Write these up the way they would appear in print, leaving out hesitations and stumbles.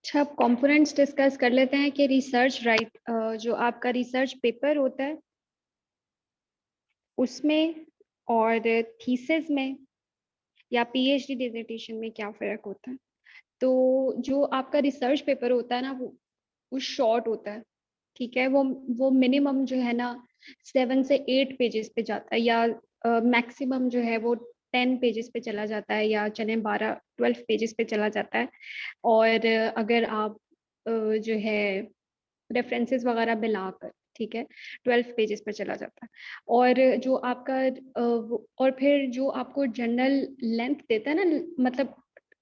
अच्छा, अब components discuss कर लेते हैं कि रिसर्च जो आपका रिसर्च पेपर होता है उसमें और थीसिस में या पीएचडी डिसर्टेशन में क्या फर्क होता है। तो जो आपका रिसर्च पेपर होता है ना वो शॉर्ट होता है, ठीक है। वो मिनिमम जो है ना 7 से 8 पेजेस पे जाता है, या मैक्सिमम जो है वो 10 पेजेस पे चला जाता है, या चले 12 पेजेस पे चला जाता है। और अगर आप जो है रेफरेंसेस वगैरह मिलाकर, ठीक है, 12 पेजेस पर चला जाता है। और जो आपका और फिर जो आपको जनरल लेंथ देता है ना, मतलब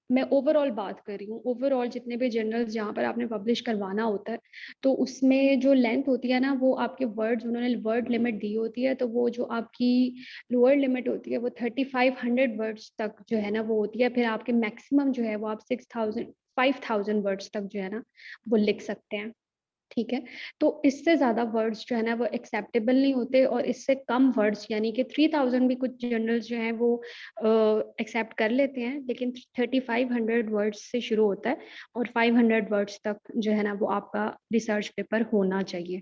मैं ओवरऑल बात कर रही हूँ, ओवरऑल जितने भी जर्नल्स जहाँ पर आपने पब्लिश करवाना होता है, तो उसमें जो लेंथ होती है ना, वो आपके वर्ड्स, उन्होंने वर्ड लिमिट दी होती है, तो वो जो आपकी लोअर लिमिट होती है वो 3500 वर्ड्स तक जो है ना वो होती है। फिर आपके मैक्सिमम जो है वो आप 5000 वर्ड्स तक जो है ना वो लिख सकते हैं, ठीक है। तो इससे ज्यादा वर्ड्स जो है ना वो एक्सेप्टेबल नहीं होते, और इससे कम वर्ड्स यानी कि 3000 भी कुछ जर्नल्स जो हैं वो एक्सेप्ट कर लेते हैं, लेकिन 3500 वर्ड्स से शुरू होता है और 500 वर्ड्स तक जो है ना वो आपका रिसर्च पेपर होना चाहिए,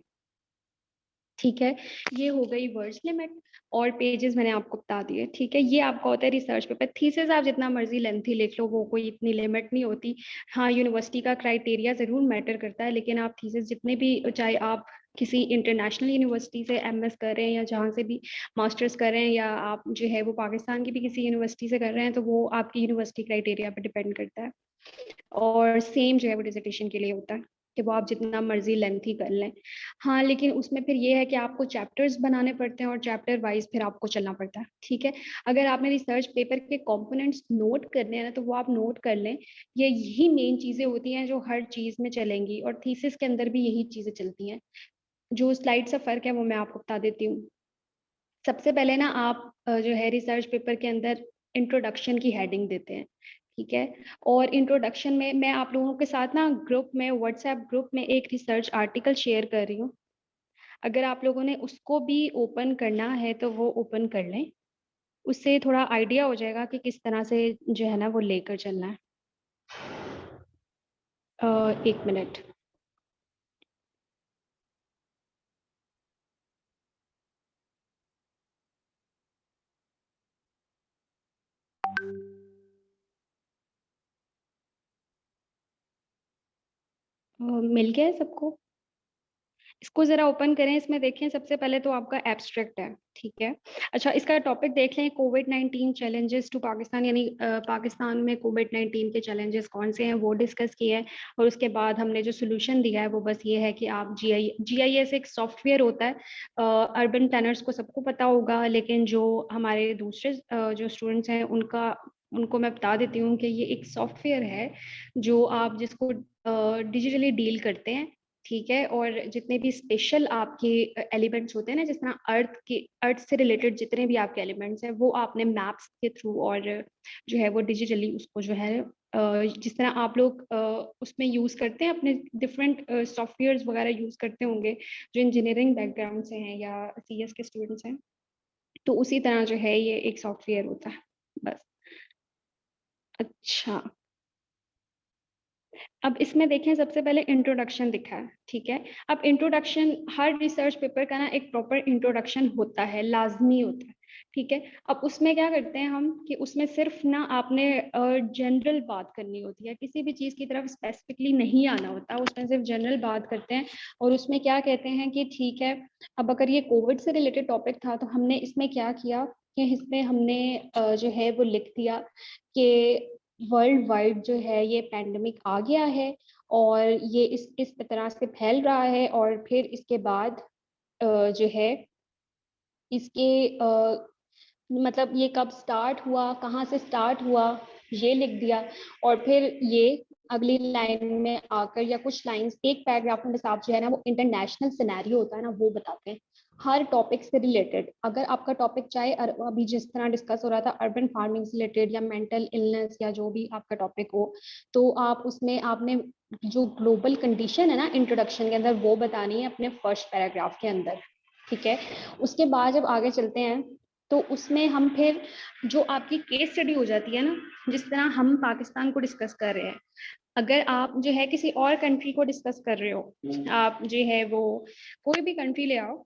ठीक है। ये हो गई वर्ड्स लिमिट। और पेजेस मैंने आपको बता दिए, ठीक है। ये आपका होता है रिसर्च पेपर। थीसिस आप जितना मर्जी लेंथी लिख लो, वो कोई इतनी लिमिट नहीं होती। हाँ, यूनिवर्सिटी का क्राइटेरिया जरूर मैटर करता है, लेकिन आप थीसिस जितने भी, चाहे आप किसी इंटरनेशनल यूनिवर्सिटी से एमएस कर रहे हैं या जहाँ से भी मास्टर्स कर रहे हैं, या आप जो है वो पाकिस्तान की भी किसी यूनिवर्सिटी से कर रहे हैं, तो वो आपकी यूनिवर्सिटी क्राइटेरिया पर डिपेंड करता है। और सेम जो है वो डिसर्टेशन के लिए होता है कि वो आप जितना मर्जी लेंथी कर लें। हाँ, लेकिन उसमें फिर ये है कि आपको चैप्टर्स बनाने पड़ते हैं और चैप्टर वाइज फिर आपको चलना पड़ता है, ठीक है। अगर आपने रिसर्च पेपर के कंपोनेंट्स नोट करने हैं ना, तो वो आप नोट कर लें। ये यही मेन चीजें होती हैं जो हर चीज में चलेंगी, और थीसिस के अंदर भी यही चीजें चलती हैं। जो स्लाइड से फर्क है वो मैं आपको बता देती हूँ। सबसे पहले ना आप जो है रिसर्च पेपर के अंदर इंट्रोडक्शन की हेडिंग देते हैं, ठीक है। और इंट्रोडक्शन में मैं आप लोगों के साथ ना ग्रुप में, व्हाट्सएप ग्रुप में एक रिसर्च आर्टिकल शेयर कर रही हूँ। अगर आप लोगों ने उसको भी ओपन करना है तो वो ओपन कर लें। उससे थोड़ा आइडिया हो जाएगा कि किस तरह से जो है ना वो लेकर चलना है। 1 मिनट। मिल गया है सबको? इसको जरा ओपन करें, इसमें देखें। सबसे पहले तो आपका एब्स्ट्रैक्ट है, ठीक है। अच्छा, इसका टॉपिक देख लें, कोविड-19 चैलेंजेस टू पाकिस्तान, यानी पाकिस्तान में कोविड-19 के चैलेंजेस कौन से हैं वो डिस्कस किए हैं। और उसके बाद हमने जो सोल्यूशन दिया है वो बस ये है कि आप जीआईएस एक सॉफ्टवेयर होता है। अर्बन प्लानर्स को सबको पता होगा, लेकिन जो हमारे दूसरे जो स्टूडेंट्स हैं उनको मैं बता देती हूँ कि ये एक सॉफ्टवेयर है जो आप जिसको डिजिटली डील करते हैं, ठीक है। और जितने भी स्पेशल आपके एलिमेंट्स होते हैं ना, जिस तरह अर्थ से रिलेटेड जितने भी आपके एलिमेंट्स हैं, वो आपने मैप्स के थ्रू और जो है वो डिजिटली उसको जो है जिस तरह आप लोग उसमें यूज करते हैं, अपने डिफरेंट सॉफ्टवेयर्स वगैरह यूज करते होंगे जो इंजीनियरिंग बैकग्राउंड से हैं या सीएस के स्टूडेंट्स हैं, तो उसी तरह जो है ये एक सॉफ्टवेयर होता है, बस। अच्छा, अब इसमें देखें, सबसे पहले इंट्रोडक्शन दिखा है, ठीक है। अब इंट्रोडक्शन, हर रिसर्च पेपर का ना एक प्रॉपर इंट्रोडक्शन होता है, लाजमी होता है, ठीक है। अब उसमें क्या करते हैं हम कि उसमें सिर्फ ना आपने जनरल बात करनी होती है, किसी भी चीज़ की तरफ स्पेसिफिकली नहीं आना होता, उसमें सिर्फ जनरल बात करते हैं। और उसमें क्या कहते हैं कि ठीक है, अब अगर ये कोविड से रिलेटेड टॉपिक था तो हमने इसमें क्या किया कि इसमें हमने जो है वो लिख दिया कि वर्ल्ड वाइड जो है ये पैंडेमिक आ गया है, और ये इस तरह से फैल रहा है। और फिर इसके बाद जो है इसके मतलब ये कब स्टार्ट हुआ, कहाँ से स्टार्ट हुआ, ये लिख दिया। और फिर ये अगली लाइन में आकर या कुछ लाइंस एक पैराग्राफ में साथ जो है ना वो इंटरनेशनल सिनेरियो होता है ना वो बताते हैं, हर टॉपिक से रिलेटेड। अगर आपका टॉपिक चाहे अभी जिस तरह डिस्कस हो रहा था अर्बन फार्मिंग से रिलेटेड या मेंटल इलनेस या जो भी आपका टॉपिक हो, तो आप उसमें आपने जो ग्लोबल कंडीशन है ना इंट्रोडक्शन के अंदर वो बतानी है अपने फर्स्ट पैराग्राफ के अंदर, ठीक है। उसके बाद जब आगे चलते हैं तो उसमें हम फिर जो आपकी केस स्टडी हो जाती है ना, जिस तरह हम पाकिस्तान को डिस्कस कर रहे हैं, अगर आप जो है किसी और कंट्री को डिस्कस कर रहे हो, आप जो है वो कोई भी कंट्री ले आओ,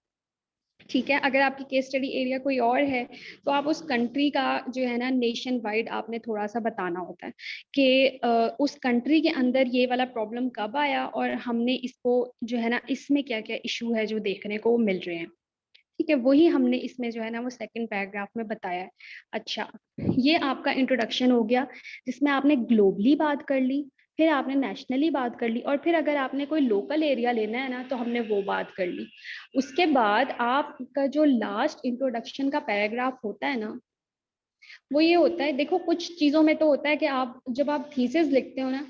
ठीक है, अगर आपकी केस स्टडी एरिया कोई और है, तो आप उस कंट्री का जो है ना नेशन वाइड आपने थोड़ा सा बताना होता है कि उस कंट्री के अंदर ये वाला प्रॉब्लम कब आया और हमने इसको जो है ना, इसमें क्या क्या इशू है जो देखने को मिल रहे हैं। ठीक है, वही हमने इसमें जो है ना वो सेकंड पैराग्राफ में बताया है। अच्छा, ये आपका इंट्रोडक्शन हो गया, जिसमें आपने ग्लोबली बात कर ली, फिर आपने नेशनली बात कर ली, और फिर अगर आपने कोई लोकल एरिया लेना है ना, तो हमने वो बात कर ली। उसके बाद आपका जो लास्ट इंट्रोडक्शन का पैराग्राफ होता है ना, वो ये होता है, देखो कुछ चीजों में तो होता है कि आप जब आप थीसिस लिखते हो ना,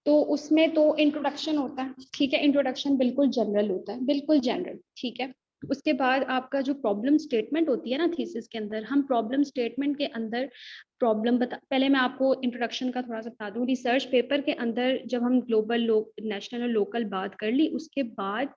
तो उसमें तो इंट्रोडक्शन होता है, ठीक है, इंट्रोडक्शन बिल्कुल जनरल होता है, बिल्कुल जनरल, ठीक है। उसके बाद आपका जो प्रॉब्लम स्टेटमेंट होती है ना थीसिस के अंदर, हम प्रॉब्लम स्टेटमेंट के अंदर प्रॉब्लम बता, पहले मैं आपको इंट्रोडक्शन का थोड़ा सा बता दूं। रिसर्च पेपर के अंदर जब हम ग्लोबल नेशनल और लोकल बात कर ली, उसके बाद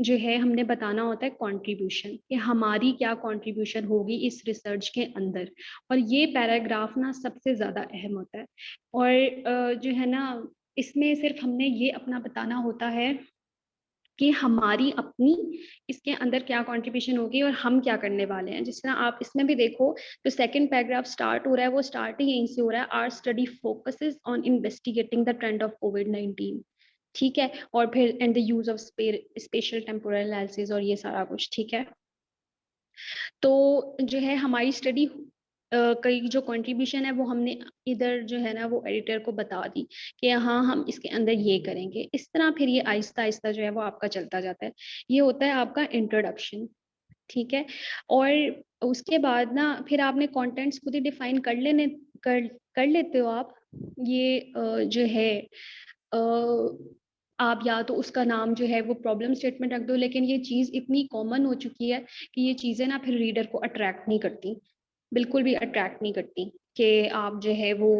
जो है हमने बताना होता है कंट्रीब्यूशन, कि हमारी क्या कंट्रीब्यूशन होगी इस रिसर्च के अंदर। और ये पैराग्राफ ना सबसे ज्यादा अहम होता है। और जो है ना, इसमें सिर्फ हमने ये अपना बताना होता है कि हमारी अपनी इसके अंदर क्या कंट्रीब्यूशन होगी और हम क्या करने वाले हैं। जिस तरह आप इसमें भी देखो, तो सेकंड पैराग्राफ स्टार्ट हो रहा है, वो स्टार्ट ही यहीं से हो रहा है, our study focuses on investigating the trend of कोविड-19। ठीक है, और फिर and the use of special temporal analysis और ये सारा कुछ, ठीक है। तो जो है हमारी स्टडी कई जो कंट्रीब्यूशन है वो हमने इधर जो है ना वो एडिटर को बता दी कि हाँ हम इसके अंदर ये करेंगे। इस तरह फिर ये आहिस्ता आहिस्ता जो है वो आपका चलता जाता है। ये होता है आपका इंट्रोडक्शन, ठीक है। और उसके बाद ना फिर आपने कंटेंट्स खुद ही डिफाइन कर लेते हो आप। ये जो है आप या तो उसका नाम जो है वो प्रॉब्लम स्टेटमेंट रख दो, लेकिन ये चीज़ इतनी कॉमन हो चुकी है कि ये चीज़ें ना फिर रीडर को अट्रैक्ट नहीं करती, बिल्कुल भी अट्रैक्ट नहीं करती कि आप जो है वो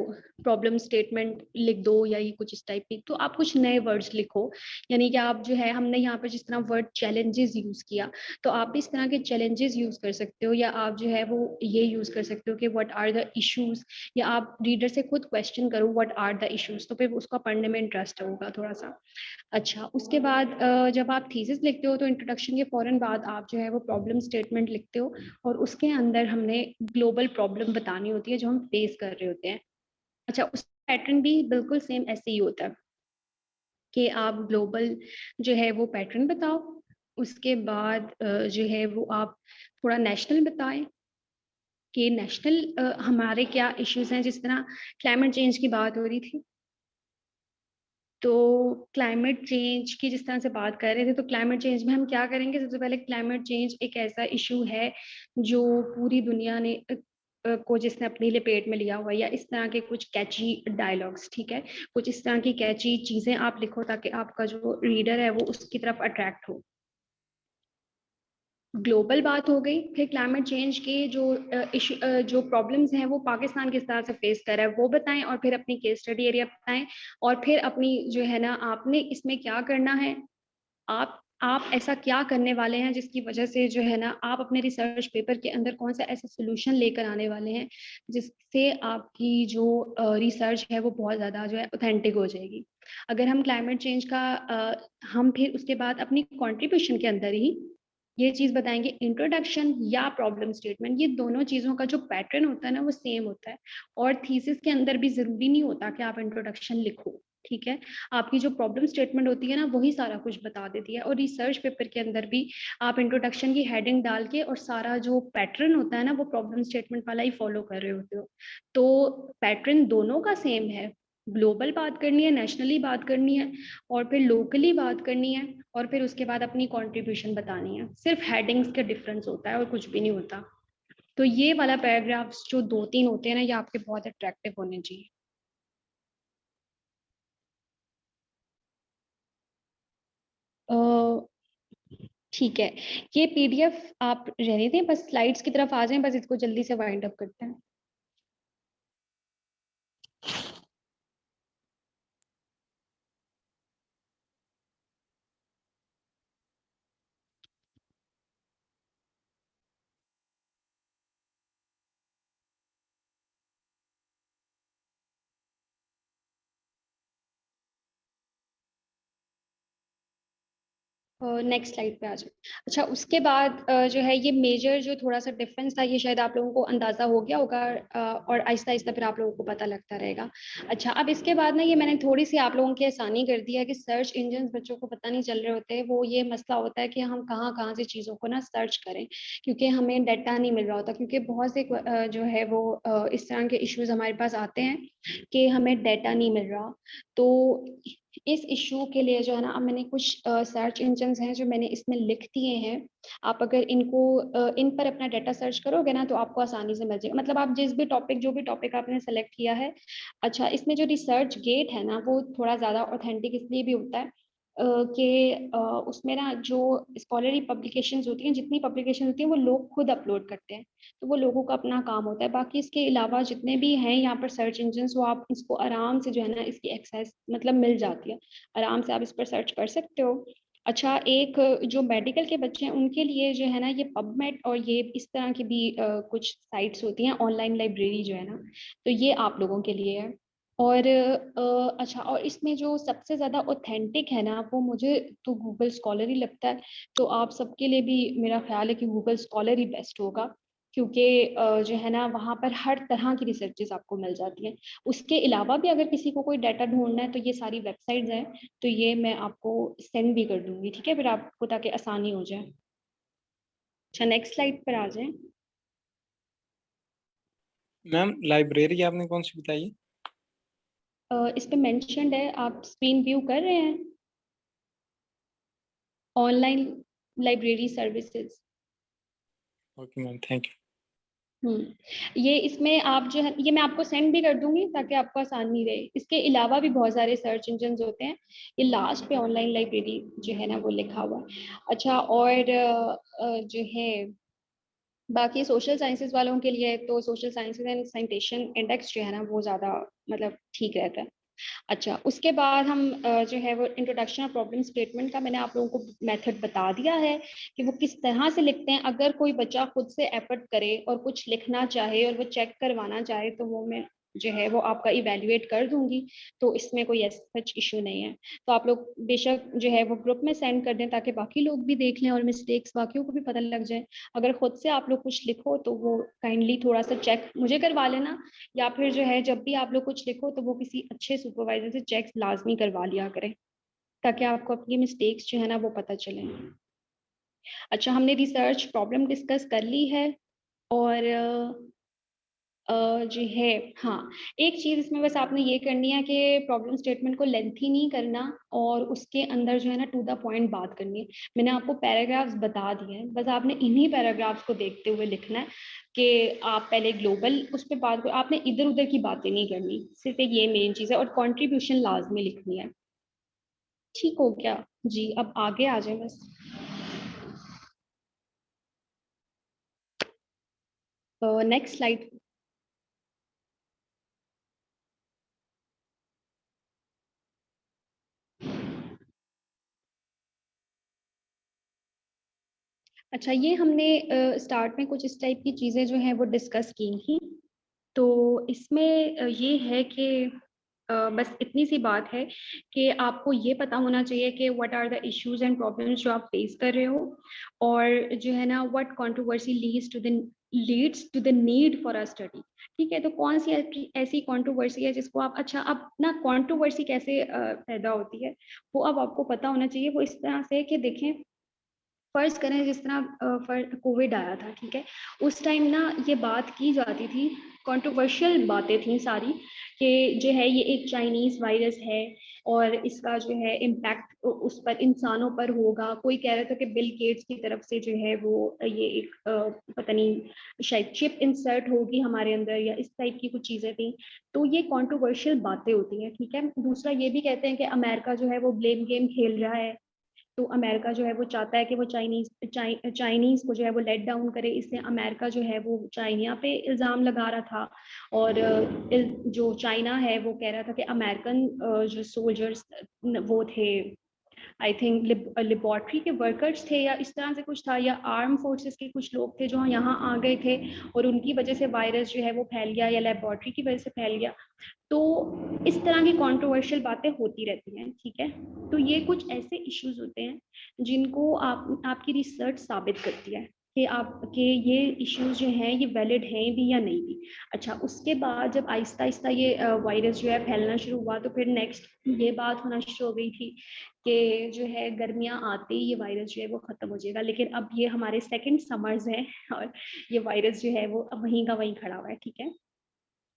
प्रॉब्लम स्टेटमेंट लिख दो या ये कुछ इस टाइप की। तो आप कुछ नए वर्ड्स लिखो, यानी कि आप जो है, हमने यहाँ पर जिस तरह वर्ड चैलेंजेस यूज किया, तो आप भी इस तरह के चैलेंजेस यूज कर सकते हो, या आप जो है वो ये यूज कर सकते हो कि व्हाट आर द इश्यूज, या आप रीडर से खुद क्वेश्चन करो व्हाट आर द इश्यूज, तो फिर उसका पढ़ने में इंटरेस्ट होगा थोड़ा सा। अच्छा, उसके बाद जब आप थीसिस लिखते हो तो इंट्रोडक्शन के फौरन बाद आप जो है वो प्रॉब्लम स्टेटमेंट लिखते हो, और उसके अंदर हमने ग्लोबल प्रॉब्लम बतानी होती है जो हम फेस कर रहे होते हैं। अच्छा, उस पैटर्न भी बिल्कुल सेम ऐसे ही होता है कि आप ग्लोबल जो है वो पैटर्न बताओ, उसके बाद जो है वो आप थोड़ा नेशनल बताएं कि नेशनल हमारे क्या इश्यूज हैं। जिस तरह क्लाइमेट चेंज की बात हो रही थी, तो क्लाइमेट चेंज की जिस तरह से बात कर रहे थे, तो क्लाइमेट चेंज में हम क्या करेंगे, सबसे पहले क्लाइमेट चेंज एक ऐसा इशू है जो पूरी दुनिया ने को जिसने अपनी लपेट में लिया हुआ है, या इस तरह के कुछ कैची डायलॉग्स, ठीक है, कुछ इस तरह की कैची चीजें आप लिखो ताकि आपका जो रीडर है वो उसकी तरफ अट्रैक्ट हो। ग्लोबल बात हो गई, फिर क्लाइमेट चेंज के जो इशू जो प्रॉब्लम्स हैं वो पाकिस्तान किस तरह से फेस कर रहा है वो बताएं, और फिर अपनी केस स्टडी एरिया बताएं, और फिर अपनी जो है ना आपने इसमें क्या करना है, आप ऐसा क्या करने वाले हैं जिसकी वजह से जो है ना आप अपने रिसर्च पेपर के अंदर कौन सा ऐसा सोल्यूशन लेकर आने वाले हैं जिससे आपकी जो रिसर्च है वो बहुत ज़्यादा जो है ऑथेंटिक हो जाएगी। अगर हम क्लाइमेट चेंज का हम फिर उसके बाद अपनी कंट्रीब्यूशन के अंदर ही ये चीज़ बताएंगे, इंट्रोडक्शन या प्रॉब्लम स्टेटमेंट, ये दोनों चीज़ों का जो पैटर्न होता है ना वो सेम होता है। और थीसिस के अंदर भी ज़रूरी नहीं होता कि आप इंट्रोडक्शन लिखो, ठीक है। आपकी जो प्रॉब्लम स्टेटमेंट होती है ना वही सारा कुछ बता देती है। और रिसर्च पेपर के अंदर भी आप इंट्रोडक्शन की हेडिंग डाल के और सारा जो पैटर्न होता है ना वो प्रॉब्लम स्टेटमेंट वाला ही फॉलो कर रहे होते हो। तो पैटर्न दोनों का सेम है, ग्लोबल बात करनी है, नेशनली बात करनी है, और फिर लोकली बात करनी है, और फिर उसके बाद अपनी कंट्रीब्यूशन बतानी है। सिर्फ हेडिंग्स का डिफरेंस होता है और कुछ भी नहीं होता। तो ये वाला पैराग्राफ्स जो दो तीन होते हैं ना, ये आपके बहुत अट्रैक्टिव होने चाहिए। ठीक है, ये पीडीएफ आप रहने दें, बस स्लाइड्स की तरफ आ जाएं, बस इसको जल्दी से वाइंड अप करते हैं। नेक्स्ट स्लाइड पे आ जाए। अच्छा, उसके बाद जो है ये मेजर जो थोड़ा सा डिफरेंस था, ये शायद आप लोगों को अंदाजा हो गया होगा, और आहिस्ता आहिस्ता फिर आप लोगों को पता लगता रहेगा। अच्छा, अब इसके बाद ना ये मैंने थोड़ी सी आप लोगों की आसानी कर दी है कि सर्च इंजन बच्चों को पता नहीं चल रहे होते, वो ये मसला होता है कि हम कहाँ कहाँ से चीज़ों को ना सर्च करें, क्योंकि हमें डाटा नहीं मिल रहा होता, क्योंकि बहुत से जो है वो इस तरह के इश्यूज हमारे पास आते हैं कि हमें डाटा नहीं मिल रहा। तो इस इशू के लिए जो है ना, अब मैंने कुछ सर्च इंजन्स हैं जो मैंने इसमें लिख दिए हैं। आप अगर इनको इन पर अपना डाटा सर्च करोगे ना, तो आपको आसानी से मिल जाएगा। मतलब आप जिस भी टॉपिक, जो भी टॉपिक आपने सेलेक्ट किया है। अच्छा, इसमें जो रिसर्च गेट है ना, वो थोड़ा ज़्यादा ऑथेंटिक इसलिए भी होता है कि उसमें ना जो स्कॉलरी पब्लिकेशंस होती हैं, जितनी पब्लिकेशन होती हैं वो लोग खुद अपलोड करते हैं, तो वो लोगों का अपना काम होता है। बाकी इसके अलावा जितने भी हैं यहाँ पर सर्च इंजन, वो आप इसको आराम से जो है ना, इसकी एक्सेस मतलब मिल जाती है, आराम से आप इस पर सर्च कर सकते हो। अच्छा, एक जो मेडिकल के बच्चे हैं उनके लिए जो है ना, ये पबमेड और ये इस तरह की भी कुछ साइट्स होती हैं, ऑनलाइन लाइब्रेरी जो है ना, तो ये आप लोगों के लिए है। और अच्छा, और इसमें जो सबसे ज़्यादा ऑथेंटिक है ना, वो मुझे तो गूगल स्कॉलर ही लगता है। तो आप सबके लिए भी मेरा ख्याल है कि गूगल स्कॉलर ही बेस्ट होगा, क्योंकि जो है ना, वहाँ पर हर तरह की रिसर्चेस आपको मिल जाती हैं। उसके अलावा भी अगर किसी को कोई डाटा ढूंढना है, तो ये सारी वेबसाइट्स हैं, तो ये मैं आपको सेंड भी कर दूंगी, ठीक है, फिर आपको, ताकि आसानी हो जाए। अच्छा, नेक्स्ट स्लाइड पर आ जाएं। मैम लाइब्रेरी आपने कौन सी बताई? इस पे मेंशन्ड है, आप स्क्रीन व्यू कर रहे हैं, online library services. Okay ma'am, thank you. ये इसमें आप जो है, ये मैं आपको सेंड भी कर दूंगी ताकि आपको आसानी रहे। इसके अलावा भी बहुत सारे सर्च इंजन होते हैं, ये लास्ट पे ऑनलाइन लाइब्रेरी जो है ना वो लिखा हुआ है। अच्छा, और जो है बाकी सोशल साइंसेज वालों के लिए, तो सोशल साइंसेज एंड साइंटेशन इंडेक्स जो है ना, वो ज़्यादा मतलब ठीक रहता है। अच्छा, उसके बाद हम जो है वो इंट्रोडक्शन ऑफ प्रॉब्लम स्टेटमेंट का मैंने आप लोगों को मेथड बता दिया है कि वो किस तरह से लिखते हैं। अगर कोई बच्चा खुद से एफर्ट करे और कुछ लिखना चाहे और वो चेक करवाना चाहे, तो वो मैं जो है वो आपका इवेल्युएट कर दूंगी, तो इसमें कोई सच इशू नहीं है। तो आप लोग बेशक जो है वो ग्रुप में सेंड कर दें, ताकि बाकी लोग भी देख लें और मिस्टेक्स बाकियों को भी पता लग जाए। अगर खुद से आप लोग कुछ लिखो, तो वो काइंडली थोड़ा सा चेक मुझे करवा लेना, या फिर जो है जब भी आप लोग कुछ लिखो, तो वो किसी अच्छे सुपरवाइजर से चेक लाजमी करवा लिया करें, ताकि आपको अपनी मिस्टेक्स जो है ना वो पता चले। अच्छा, हमने रिसर्च प्रॉब्लम डिस्कस कर ली है। और जो है, हाँ, एक चीज इसमें बस आपने ये करनी है कि प्रॉब्लम स्टेटमेंट को लेंथी नहीं करना, और उसके अंदर जो है ना टू द पॉइंट बात करनी है। मैंने आपको पैराग्राफ्स बता दिए हैं, बस आपने इन्हीं पैराग्राफ्स को देखते हुए लिखना है कि आप पहले ग्लोबल उस पर बात करो, आपने इधर उधर की बातें नहीं करनी, सिर्फ एक ये मेन चीज है, और कॉन्ट्रीब्यूशन लाजमी लिखनी है। ठीक हो गया जी, अब आगे आ जाए बस। Next slide. अच्छा, ये हमने स्टार्ट में कुछ इस टाइप की चीज़ें जो हैं वो डिस्कस की थी। तो इसमें ये है कि बस इतनी सी बात है कि आपको ये पता होना चाहिए कि what are the issues and problems जो आप फेस कर रहे हो, और जो है ना what controversy leads to the need for a study. ठीक है, तो कौन सी ऐसी कंट्रोवर्सी है जिसको आप, अच्छा, अब ना कंट्रोवर्सी कैसे पैदा होती है, वो अब आपको पता होना चाहिए। वो इस तरह से कि देखें, फर्ज करें जिस तरह कोविड आया था, ठीक है, उस टाइम ना ये बात की जाती थी, कंट्रोवर्शियल बातें थी सारी, कि जो है ये एक चाइनीज वायरस है, और इसका जो है इम्पैक्ट उस पर इंसानों पर होगा। कोई कह रहा था कि बिल गेट्स की तरफ से जो है वो ये एक पता नहीं शायद चिप इंसर्ट होगी हमारे अंदर, या इस टाइप की कुछ चीजें थी। तो ये कंट्रोवर्शियल बातें होती हैं, ठीक है। दूसरा ये भी कहते हैं कि अमेरिका जो है वो ब्लेम गेम खेल रहा है, तो अमेरिका जो है वो चाहता है कि वो चाइनीज को जो है वो लेट डाउन करे, इसलिए अमेरिका जो है वो चाइना पे इल्ज़ाम लगा रहा था। और जो चाइना है वो कह रहा था कि अमेरिकन जो सोल्जर्स वो थे, आई थिंक लेबोरेटरी के वर्कर्स थे या इस तरह से कुछ था, या आर्म फोर्सेस के कुछ लोग थे जो यहाँ आ गए थे और उनकी वजह से वायरस जो है वो फैल गया, या लेबोरेटरी की वजह से फैल गया। तो इस तरह की कंट्रोवर्शियल बातें होती रहती हैं, ठीक है। तो ये कुछ ऐसे इश्यूज होते हैं जिनको आपकी रिसर्च साबित करती है कि आपके ये इश्यूज जो हैं ये वैलिड हैं भी या नहीं भी। अच्छा, उसके बाद जब आहिस्ता आहिस्ता ये वायरस जो है फैलना शुरू हुआ, तो फिर नेक्स्ट ये बात होना शुरू हो गई थी कि जो है गर्मियाँ आते ही ये वायरस जो है वो ख़त्म हो जाएगा। लेकिन अब ये हमारे सेकंड समर्स हैं और ये वायरस जो है वो अब वहीं का वहीं खड़ा हुआ है, ठीक है।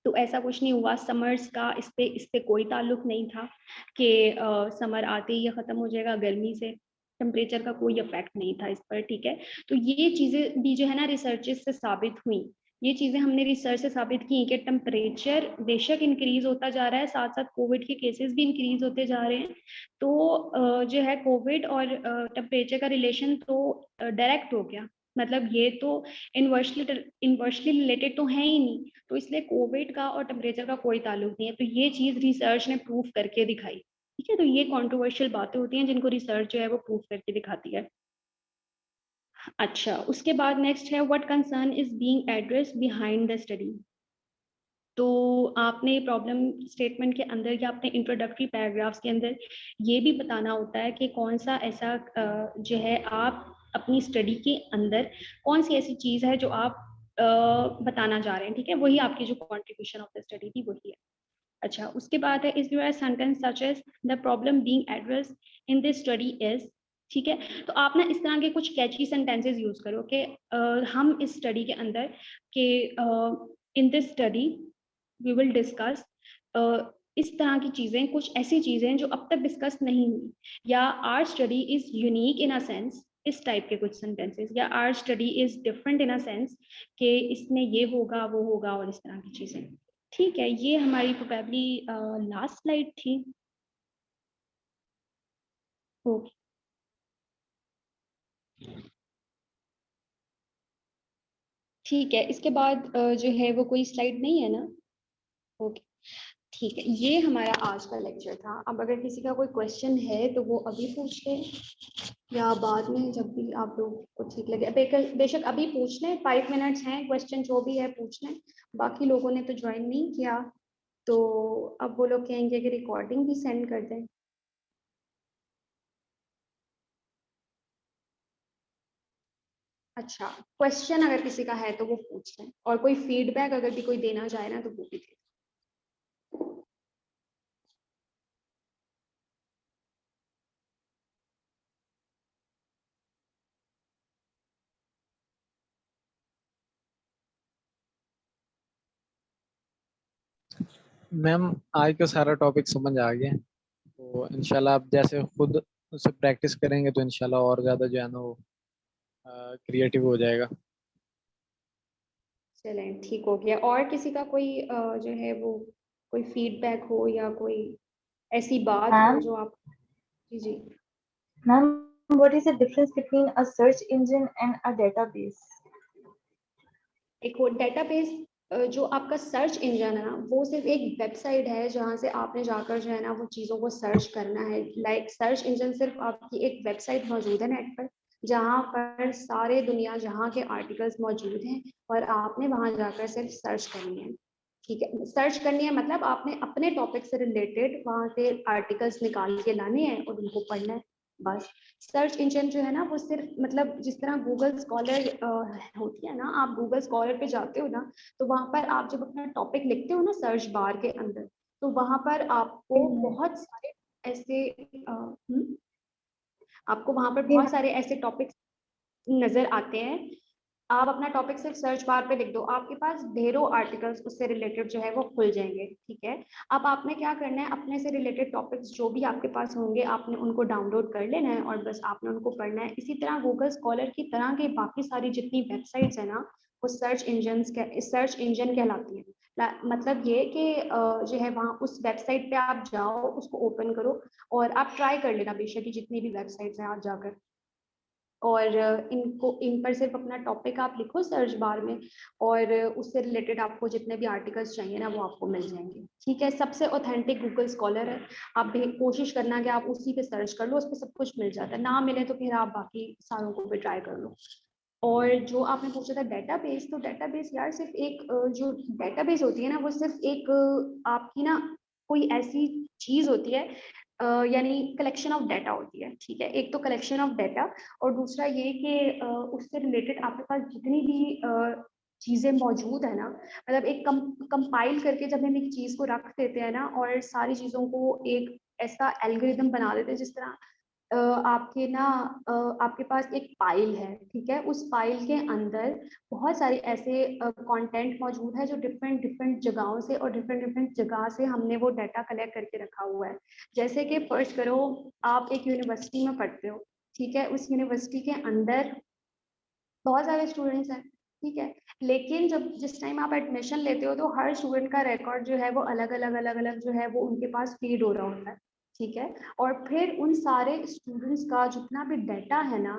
तो ऐसा कुछ नहीं हुआ, समर्स का इस पे कोई ताल्लुक नहीं था कि समर आते ही ये ख़त्म हो जाएगा। गर्मी से टेम्परेचर का कोई इफेक्ट नहीं था इस पर, ठीक है। तो ये चीज़ें भी जो है ना रिसर्चेस से साबित हुई। ये चीज़ें हमने रिसर्च से साबित की कि टेम्परेचर बेशक इंक्रीज होता जा रहा है, साथ साथ कोविड के केसेस भी इंक्रीज होते जा रहे हैं। तो जो है कोविड और टेम्परेचर का रिलेशन तो डायरेक्ट हो गया, मतलब ये तो इनवर्सली रिलेटेड तो है ही नहीं। तो इसलिए कोविड का और टेम्परेचर का कोई ताल्लुक नहीं है। तो ये चीज़ रिसर्च ने प्रूव करके दिखाई, ठीक है। तो ये कंट्रोवर्शियल बातें होती हैं जिनको रिसर्च जो है वो प्रूव करके दिखाती है। अच्छा, उसके बाद नेक्स्ट है what concern is being addressed behind the study. तो आपने प्रॉब्लम स्टेटमेंट के अंदर या अपने इंट्रोडक्टरी पैराग्राफ्स के अंदर ये भी बताना होता है कि कौन सा ऐसा जो है आप अपनी स्टडी के अंदर कौन सी ऐसी चीज़ है जो आप बताना चाह रहे हैं, ठीक है। वही आपकी जो कॉन्ट्रीब्यूशन ऑफ द स्टडी थी वही है। अच्छा, उसके बाद है is there a sentence such as the problem being addressed in this study is, ठीक है। तो आप ना इस तरह के कुछ कैची सेंटेंसेस यूज करो कि हम इस स्टडी के अंदर के in this study we will discuss, इस तरह की चीजें, कुछ ऐसी चीजें जो अब तक डिस्कस नहीं हुई, या our study is unique in a sense, इस टाइप के कुछ सेंटेंसेस, या our study is different in a sense कि इसमें ये होगा वो होगा और इस तरह की चीजें, ठीक है। ये हमारी प्रोबेबली लास्ट स्लाइड थी। ओके, ठीक है। इसके बाद जो है वो कोई स्लाइड नहीं है ना। ओके, ठीक है। ये हमारा आज का लेक्चर था। अब अगर किसी का कोई क्वेश्चन है तो वो अभी पूछ ले, या बाद में जब भी आप लोग को ठीक लगे। बेशक अभी पूछ लें, 5 मिनट्स हैं, क्वेश्चन जो भी है पूछ लें। बाकी लोगों ने तो ज्वाइन नहीं किया, तो अब वो लोग कहेंगे कि रिकॉर्डिंग भी सेंड कर दें। अच्छा, क्वेश्चन अगर किसी का है तो वो पूछ लें, और कोई फीडबैक अगर भी कोई देना चाहे ना तो वो भी दे। मैम आज का सारा टॉपिक समझ आ गया, तो इंशाल्लाह आप जैसे खुद उससे प्रैक्टिस करेंगे तो इंशाल्लाह और ज़्यादा जो है ना वो क्रिएटिव हो जाएगा। चलें, ठीक हो गया। और किसी का कोई जो है वो कोई फीडबैक हो या कोई ऐसी बात हो Ma'am, जो आप, जी जी। ma'am, what is the difference between a search engine and a database? एक वो डेटाबेस, जो आपका सर्च इंजन है ना, वो सिर्फ एक वेबसाइट है जहाँ से आपने जाकर जो है ना वो चीज़ों को सर्च करना है। लाइक सर्च इंजन सिर्फ आपकी एक वेबसाइट मौजूद है नेट पर, जहाँ पर सारे दुनिया जहाँ के आर्टिकल्स मौजूद हैं, और आपने वहाँ जाकर सिर्फ सर्च करनी है, ठीक है। सर्च करनी है मतलब आपने अपने टॉपिक से रिलेटेड वहाँ से आर्टिकल्स निकाल के लाने हैं और उनको पढ़ना है, बस। सर्च इंजन जो है ना वो सिर्फ मतलब जिस तरह गूगल स्कॉलर होती है ना, आप गूगल स्कॉलर पे जाते हो ना, तो वहां पर आप जब अपना टॉपिक लिखते हो ना सर्च बार के अंदर, तो वहां पर आपको जी बहुत सारे ऐसे आपको वहां पर बहुत ma'am. सारे ऐसे टॉपिक्स नजर आते हैं। आप अपना टॉपिक सिर्फ सर्च बार पे लिख दो, आपके पास ढेरों आर्टिकल्स उससे रिलेटेड जो है वो खुल जाएंगे, ठीक है। अब आपने क्या करना है, अपने से रिलेटेड टॉपिक्स जो भी आपके पास होंगे आपने उनको डाउनलोड कर लेना है और बस आपने उनको पढ़ना है। इसी तरह गूगल स्कॉलर की तरह के बाकी सारी जितनी वेबसाइट्स है ना, वो सर्च इंजन कहलाती हैं। मतलब ये कि जो है वहाँ उस वेबसाइट पे आप जाओ, उसको ओपन करो और आप ट्राई कर लेना बेशक ही जितनी भी वेबसाइट्स हैं आप जाकर। और इन पर सिर्फ अपना टॉपिक आप लिखो सर्च बार में, और उससे रिलेटेड आपको जितने भी आर्टिकल्स चाहिए ना वो आपको मिल जाएंगे। ठीक है, सबसे ऑथेंटिक गूगल स्कॉलर है, आप कोशिश करना कि आप उसी पे सर्च कर लो, उस पर सब कुछ मिल जाता है। ना मिले तो फिर आप बाकी सारों को भी ट्राई कर लो। और जो आपने पूछा था डेटाबेस, तो डेटाबेस यार सिर्फ एक जो डेटाबेस होती है ना वो सिर्फ एक आपकी ना कोई ऐसी चीज होती है, यानी कलेक्शन ऑफ डाटा होती है। ठीक है, एक तो कलेक्शन ऑफ डाटा, और दूसरा ये कि उससे रिलेटेड आपके पास जितनी भी चीजें मौजूद है ना, मतलब एक कंपाइल करके जब हम एक चीज को रख देते हैं ना और सारी चीजों को एक ऐसा एल्गोरिदम बना देते हैं, जिस तरह आपके ना आपके पास एक फाइल है। ठीक है, उस फाइल के अंदर बहुत सारे ऐसे कंटेंट मौजूद है जो डिफरेंट डिफरेंट जगहों से और डिफरेंट डिफरेंट जगह से हमने वो डाटा कलेक्ट करके रखा हुआ है। जैसे कि फर्ज करो आप एक यूनिवर्सिटी में पढ़ते हो। ठीक है, उस यूनिवर्सिटी के अंदर बहुत सारे स्टूडेंट्स हैं। ठीक है, लेकिन जब जिस टाइम आप एडमिशन लेते हो तो हर स्टूडेंट का रिकॉर्ड जो है वो अलग अलग जो है वो उनके पास फीड हो रहा होता है। ठीक है, और फिर उन सारे स्टूडेंट्स का जितना भी डाटा है ना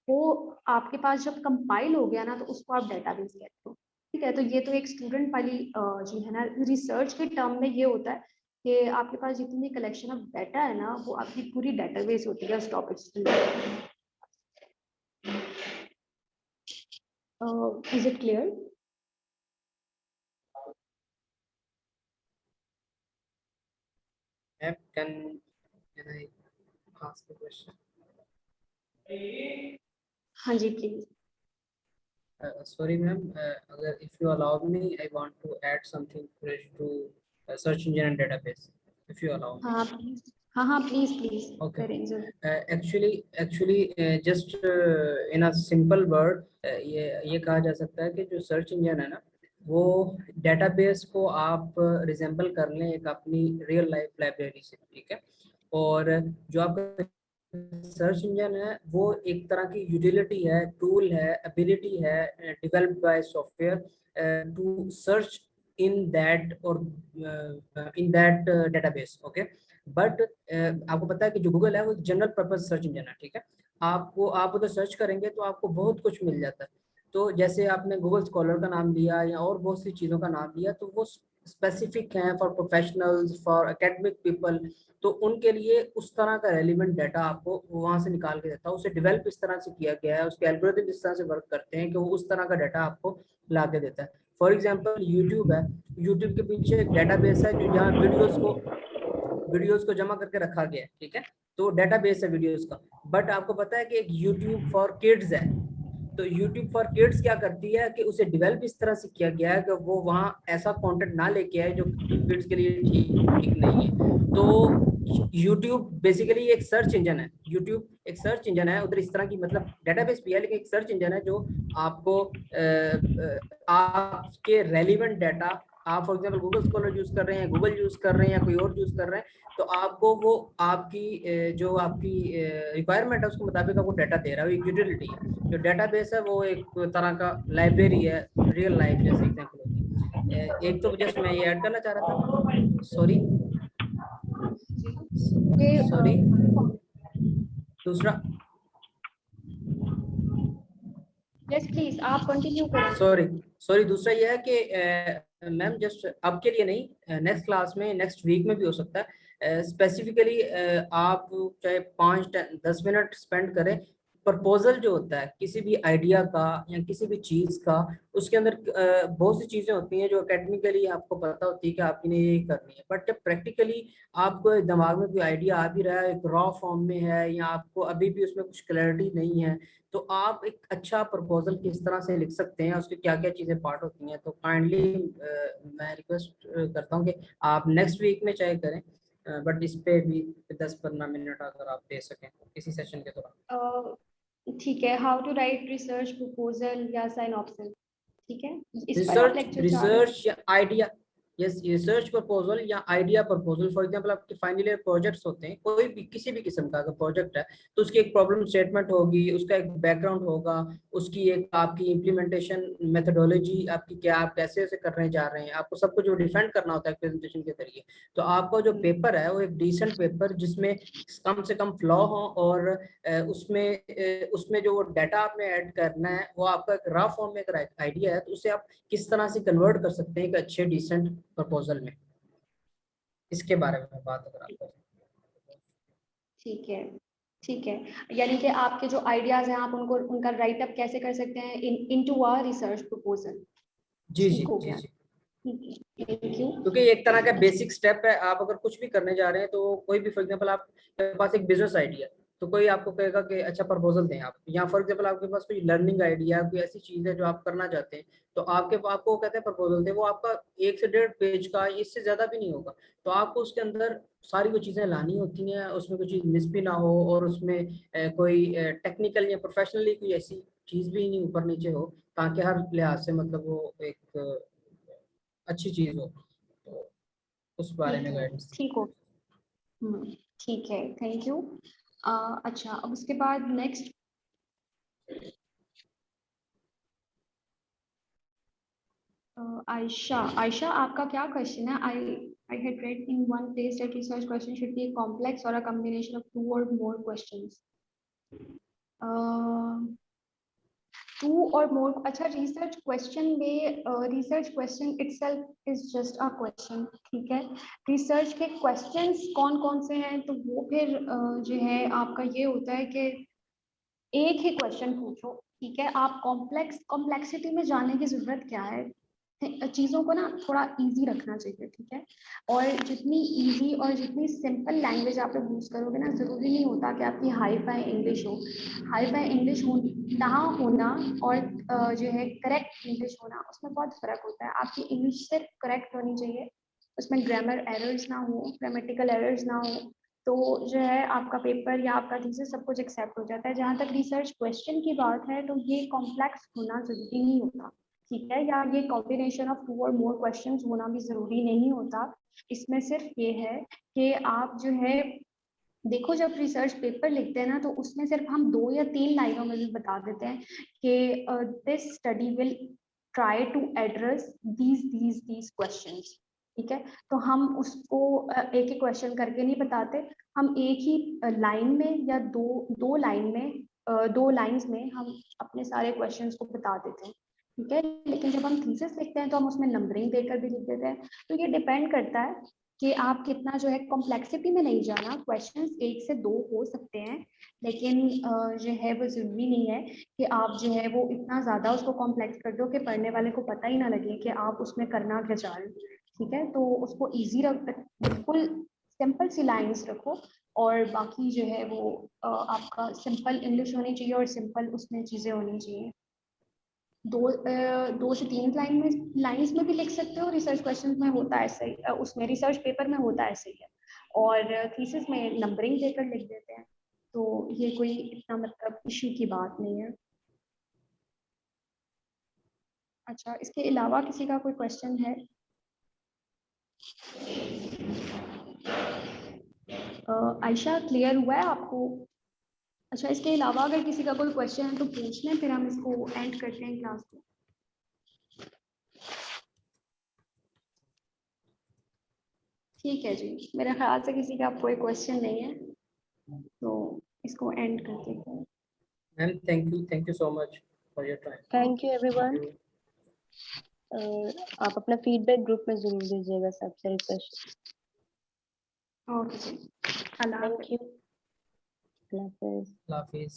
वो आपके पास जब कंपाइल हो गया ना तो उसको आप डाटाबेस कहते हो। ठीक है, तो ये तो एक स्टूडेंट वाली जो है ना रिसर्च के टर्म में ये होता है कि आपके पास जितनी कलेक्शन ऑफ डाटा है ना वो आपकी पूरी डाटाबेस होती है उस टॉपिक से। Is it clear? Ma'am, can I ask a question? हाँ जी please. Sorry, ma'am. Agar if you allow me, I want to add something fresh to search engine and database. If you allow me. हाँ please, हाँ please please Okay. करें जरूर। Actually, just in a simple word, ये कहा जा सकता है कि जो सर्च इंजन है ना वो डेटाबेस को आप रिजेंबल कर लें एक अपनी रियल लाइफ लाइब्रेरी से। ठीक है, और जो आपका सर्च इंजन है वो एक तरह की यूटिलिटी है, टूल है, एबिलिटी है developed by software to search in that or in that database. Okay, but आपको पता है कि जो गूगल है वो एक जनरल पर्पस सर्च इंजन है। ठीक है, आप उधर सर्च करेंगे तो आपको बहुत कुछ मिल जाता है। तो जैसे आपने गूगल स्कॉलर का नाम लिया या और बहुत सी चीज़ों का नाम लिया, तो वो स्पेसिफिक हैं for professionals, for academic people. तो उनके लिए उस तरह का रेलिवेंट डाटा आपको वहाँ से निकाल के देता है। उसे डेवलप इस तरह से किया गया है, उसके एल्गोरिथम इस तरह से वर्क करते हैं कि वो उस तरह का डाटा आपको ला के देता है। फॉर एग्जाम्पल यूट्यूब है, यूट्यूब के पीछे एक डाटाबेस है जो जहाँ वीडियोस को जमा करके रखा गया है। ठीक है, तो डाटाबेस है वीडियोस का। बट आपको पता है कि एक यूट्यूब फॉर किड्स है, तो यूट्यूब फॉर किड्स क्या करती है कि उसे डेवलप इस तरह से किया गया है कि वो वहाँ ऐसा कंटेंट ना लेके आए जो किड्स के लिए ठीक नहीं है। तो यूट्यूब बेसिकली एक सर्च इंजन है, यूट्यूब एक सर्च इंजन है, उधर इस तरह की मतलब डेटाबेस भी है लेकिन एक सर्च इंजन है जो आपको आपके रेलिवेंट डाटा, आप for example Google scholar use कर रहे हैं, गूगल यूज कर रहे हैं या कोई और यूज कर रहे हैं, तो आपको वो आपकी जो आपकी रिक्वायरमेंट है उसके मुताबिक आपको डाटा दे रहा है। एक यूटिलिटी है, जो डाटाबेस है वो एक तरह का लाइब्रेरी है रियल लाइफ जैसे एग्जांपल होती है। एक तो जस्ट मैं ये ऐड करना चाह रहा था, सॉरी दूसरा यस प्लीज आप कंटिन्यू करें। सॉरी दूसरा ये है कि मैम जस्ट अब के लिए नहीं, नेक्स्ट क्लास में, नेक्स्ट वीक में भी हो सकता है। स्पेसिफिकली आप चाहे 5-10 मिनट स्पेंड करें, प्रपोजल जो होता है किसी भी आइडिया का या किसी भी चीज़ का, उसके अंदर बहुत सी चीज़ें होती हैं जो एकेडमिकली आपको पता होती है कि आपकी ने यही करनी है, बट जब प्रैक्टिकली आपको दिमाग में कोई आइडिया आ भी रहा है, एक रॉ फॉर्म में है या आपको अभी भी उसमें कुछ क्लैरिटी नहीं है, तो आप एक अच्छा प्रपोजल किस तरह से लिख सकते हैं, उसकी क्या क्या चीज़ें पार्ट होती हैं। तो काइंडली मैं रिक्वेस्ट करता हूँ कि आप नेक्स्ट वीक में चाहे करें, बट इस पे भी 10-15 मिनट अगर आप दे सकें किसी सेशन के दौरान। ठीक है, how to write research proposal या साइनॉप्सिस। ठीक है, इस पर आप लेक्चर रिसर्च या आइडिया, ये रिसर्च प्रपोजल या आइडिया प्रपोजल, फॉर एग्जांपल आपके फाइनल ईयर प्रोजेक्ट्स होते हैं, कोई भी किसी भी किस्म का अगर प्रोजेक्ट है तो उसकी एक प्रॉब्लम स्टेटमेंट होगी, उसका एक बैकग्राउंड होगा, उसकी एक आपकी इम्प्लीमेंटेशन मेथोडोलॉजी आपकी क्या, आप कैसे ऐसे करने जा रहे हैं, आपको सब कुछ जो डिफाइन करना होता है प्रेजेंटेशन के जरिए। तो आपका जो पेपर है वो एक डिसेंट पेपर जिसमें कम से कम फ्लॉ हो, और उसमें जो डाटा आपने ऐड करना है वो आपका एक रफ फॉर्म में एक आइडिया है, तो उसे आप किस तरह से कन्वर्ट कर सकते हैं एक अच्छे डिसेंट प्रपोजल में, इसके बारे में बात अगर आप करें। ठीक है, ठीक है। यानी कि आपके जो आइडियाज हैं आप उनको उनका राइट अप कैसे कर सकते हैं इनटू अ रिसर्च प्रपोजल। जी जी ठीक हो जी गया, जी। ठीक है, थैंक यू। क्योंकि एक तरह का बेसिक स्टेप है, आप अगर कुछ भी करने जा रहे हैं तो कोई भी, फॉर एग्जांपल आपके पास एक बिजनेस आइडिया, तो कोई आपको कहेगा कि अच्छा प्रपोजल दें आप, या फॉर एग्जांपल आपके पास कोई लर्निंग आइडिया, कोई ऐसी चीज है जो आप करना चाहते हैं, तो आपको कहते हैं प्रपोजल दें, वो आपका 1 से 1.5 पेज का, इससे ज्यादा भी नहीं होगा। तो आपको उसके अंदर सारी वो चीजें लानी होती हैं, उसमें कोई चीज मिस भी ना हो, और उसमें कोई टेक्निकल या प्रोफेशनली कोई ऐसी चीज भी नहीं ऊपर नीचे हो, ताकि हर लिहाज से मतलब वो एक अच्छी चीज हो। तो उस बारे ठीक में है, गाइडेंस। ठीक हो। ठीक है, थैंक यू। अच्छा, अब उसके बाद नेक्स्ट आयशा। आयशा, आपका क्या क्वेश्चन है? I had read in one place that research question should be complex or a combination of 2 or more questions. To और मोर, अच्छा, रिसर्च क्वेश्चन में research question itself is just a question, ठीक है। Research के questions कौन कौन से हैं, तो वो फिर जो है आपका ये होता है कि एक ही क्वेश्चन पूछो, ठीक है। आप कॉम्प्लेक्सिटी में जाने की जरूरत क्या है, चीज़ों को ना थोड़ा इजी रखना चाहिए, ठीक है। और जितनी इजी और जितनी सिंपल लैंग्वेज आप लोग यूज़ करोगे ना, ज़रूरी नहीं होता कि आपकी हाई फाई इंग्लिश हो। हाई फाई इंग्लिश ना होना और जो है करेक्ट इंग्लिश होना, उसमें बहुत फ़र्क होता है। आपकी इंग्लिश सिर्फ करेक्ट होनी चाहिए, उसमें ग्रामर एरर्स ना हो, ग्रामेटिकल एरर्स ना हो, तो जो है आपका पेपर या आपका थीसिस सब कुछ एक्सेप्ट हो जाता है। जहाँ तक रिसर्च क्वेश्चन की बात है, तो ये कॉम्प्लेक्स होना ज़रूरी नहीं होता, ठीक है, या ये कॉम्बिनेशन ऑफ 2 और मोर क्वेश्चंस होना भी ज़रूरी नहीं होता। इसमें सिर्फ ये है कि आप जो है देखो, जब रिसर्च पेपर लिखते हैं ना, तो उसमें सिर्फ हम 2 या 3 लाइनों में भी बता देते हैं कि this study will try to address these questions, ठीक है। तो हम उसको एक एक क्वेश्चन करके नहीं बताते, हम एक ही लाइन में या दो लाइन में 2 लाइंस में हम अपने सारे क्वेश्चंस को बता देते हैं, ठीक है। लेकिन जब हम थीसिस लिखते हैं तो हम उसमें नंबरिंग देकर भी लिख देते हैं। तो ये डिपेंड करता है कि आप कितना जो है कॉम्प्लेक्सिटी में नहीं जाना। क्वेश्चंस 1 से 2 हो सकते हैं, लेकिन जो है वो ज़रूरी नहीं है कि आप जो है वो इतना ज़्यादा उसको कॉम्प्लेक्स कर दो कि पढ़ने वाले को पता ही ना लगे कि आप उसमें करना क्या चाह रहे हो, ठीक है। तो उसको ईजी रख, बिल्कुल सिंपल सी लाइन्स रखो, और बाकी जो है वो आपका सिंपल इंग्लिश होनी चाहिए और सिंपल उसमें चीज़ें होनी चाहिए। 2 से 3 लाइन्स में भी लिख सकते हो। रिसर्च क्वेश्चन में होता है ऐसे ही, उसमें रिसर्च पेपर में होता है ऐसे ही है, और थीसिस में नंबरिंग देकर लिख देते हैं। तो ये कोई इतना मतलब इशू की बात नहीं है। अच्छा, इसके अलावा किसी का कोई क्वेश्चन है? आयशा, क्लियर हुआ है आपको? अच्छा, इसके अलावा अगर किसी का कोई क्वेश्चन है तो पूछ लें, फिर हम इसको एंड करते हैं क्लास को। ठीक है जी, मेरे ख्याल से किसी का कोई क्वेश्चन नहीं है, तो इसको एंड कर देते हैं। Ma'am thank you so much for your time. Thank you everyone. आप अपना फीडबैक ग्रुप में जरूर दीजिएगा, सबसे रिक्वेस्ट। ओके जी, अल्लाह थैंक यू। अल्लाह हाफिज। अल्लाह हाफिज।